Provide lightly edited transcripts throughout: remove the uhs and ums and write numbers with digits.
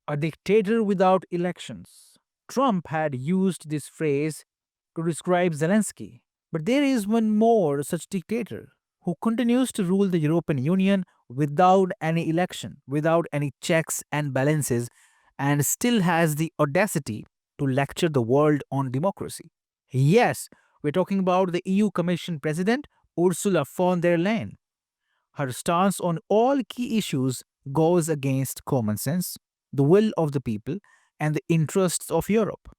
a dictator without elections. Trump had used this phrase to describe Zelensky. But there is one more such dictator who continues to rule the European Union without any election, without any checks and balances, and still has the audacity to lecture the world on democracy. Yes, we're talking about the EU Commission President Ursula von der Leyen. Her stance on all key issues goes against common sense, the will of the people, and the interests of Europe.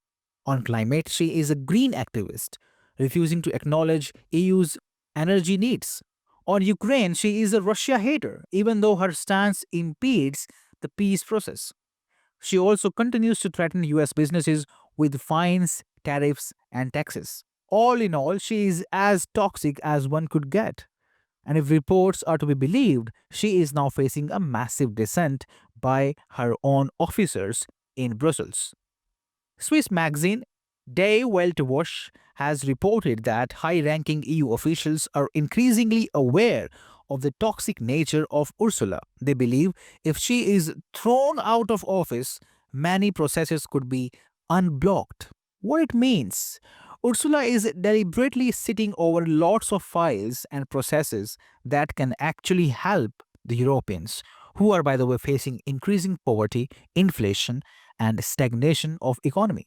On climate, she is a green activist, refusing to acknowledge EU's energy needs. On Ukraine, she is a Russia hater, even though her stance impedes the peace process. She also continues to threaten US businesses with fines, tariffs, and taxes. All in all, she is as toxic as one could get. And if reports are to be believed, she is now facing a massive dissent by her own officers in Brussels. Swiss magazine Die Weltwoche has reported that high ranking EU officials are increasingly aware of the toxic nature of Ursula. They believe if she is thrown out of office, many processes could be unblocked. What it means? Ursula is deliberately sitting over lots of files and processes that can actually help the Europeans, who are, by the way, facing increasing poverty, inflation, and stagnation of economy.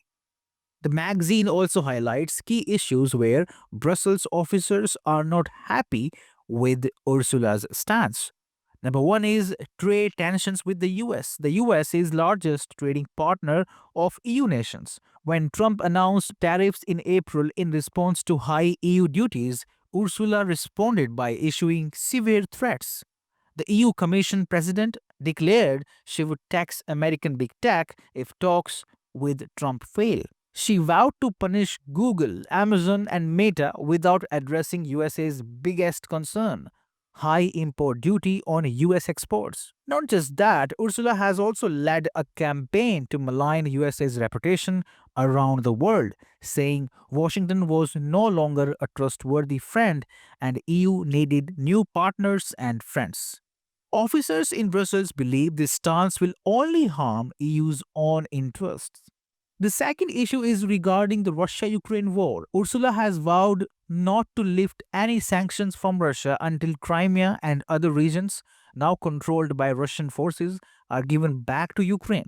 The magazine also highlights key issues where Brussels officers are not happy with Ursula's stance. Number one is trade tensions with the US. The US is largest trading partner of EU nations. When Trump announced tariffs in April in response to high EU duties, Ursula responded by issuing severe threats. The EU Commission president declared she would tax American big tech if talks with Trump fail. She vowed to punish Google, Amazon, and Meta without addressing USA's biggest concern, high import duty on US exports. Not just that, Ursula has also led a campaign to malign USA's reputation around the world, saying Washington was no longer a trustworthy friend and EU needed new partners and friends. Officers in Brussels believe this stance will only harm EU's own interests. The second issue is regarding the Russia Ukraine war. Ursula has vowed not to lift any sanctions from Russia until Crimea and other regions now controlled by Russian forces are given back to Ukraine.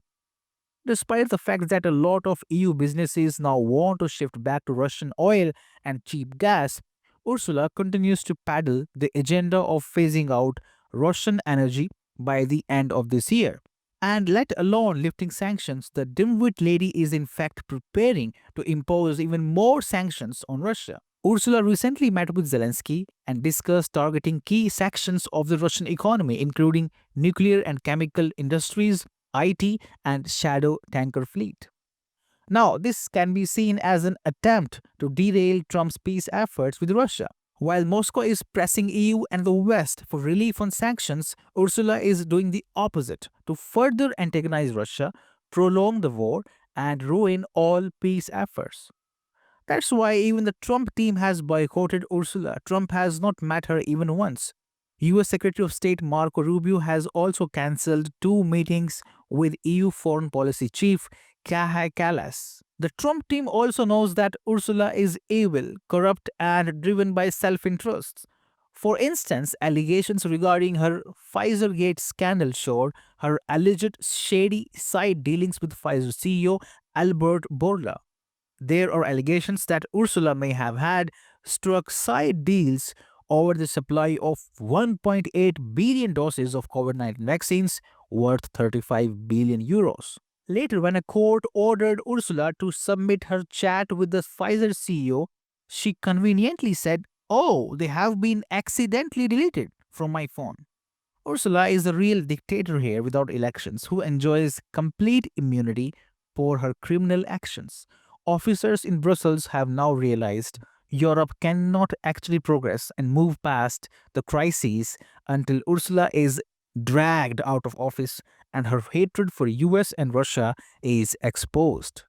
Despite the fact that a lot of EU businesses now want to shift back to Russian oil and cheap gas, Ursula continues to paddle the agenda of phasing out Russian energy by the end of this year. And let alone lifting sanctions, the dimwit lady is in fact preparing to impose even more sanctions on Russia. Ursula recently met with Zelensky and discussed targeting key sections of the Russian economy, including nuclear and chemical industries, IT, and shadow tanker fleet. Now, this can be seen as an attempt to derail Trump's peace efforts with Russia. While Moscow is pressing EU and the West for relief on sanctions, Ursula is doing the opposite to further antagonize Russia, prolong the war, and ruin all peace efforts. That's why even the Trump team has boycotted Ursula. Trump has not met her even once. US Secretary of State Marco Rubio has also cancelled two meetings with EU Foreign Policy Chief Kaja Kallas. The Trump team also knows that Ursula is evil, corrupt, and driven by self interests. For instance, allegations regarding her Pfizer-Gate scandal showed her alleged shady side dealings with Pfizer CEO Albert Bourla. There are allegations that Ursula may have had struck side deals over the supply of 1.8 billion doses of COVID 19 vaccines worth 35 billion euros. Later, when a court ordered Ursula to submit her chat with the Pfizer CEO, she conveniently said, "Oh, they have been accidentally deleted from my phone." Ursula is the real dictator here without elections who enjoys complete immunity for her criminal actions. Officers in Brussels have now realized Europe cannot actually progress and move past the crises until Ursula is dragged out of office and her hatred for US and Russia is exposed.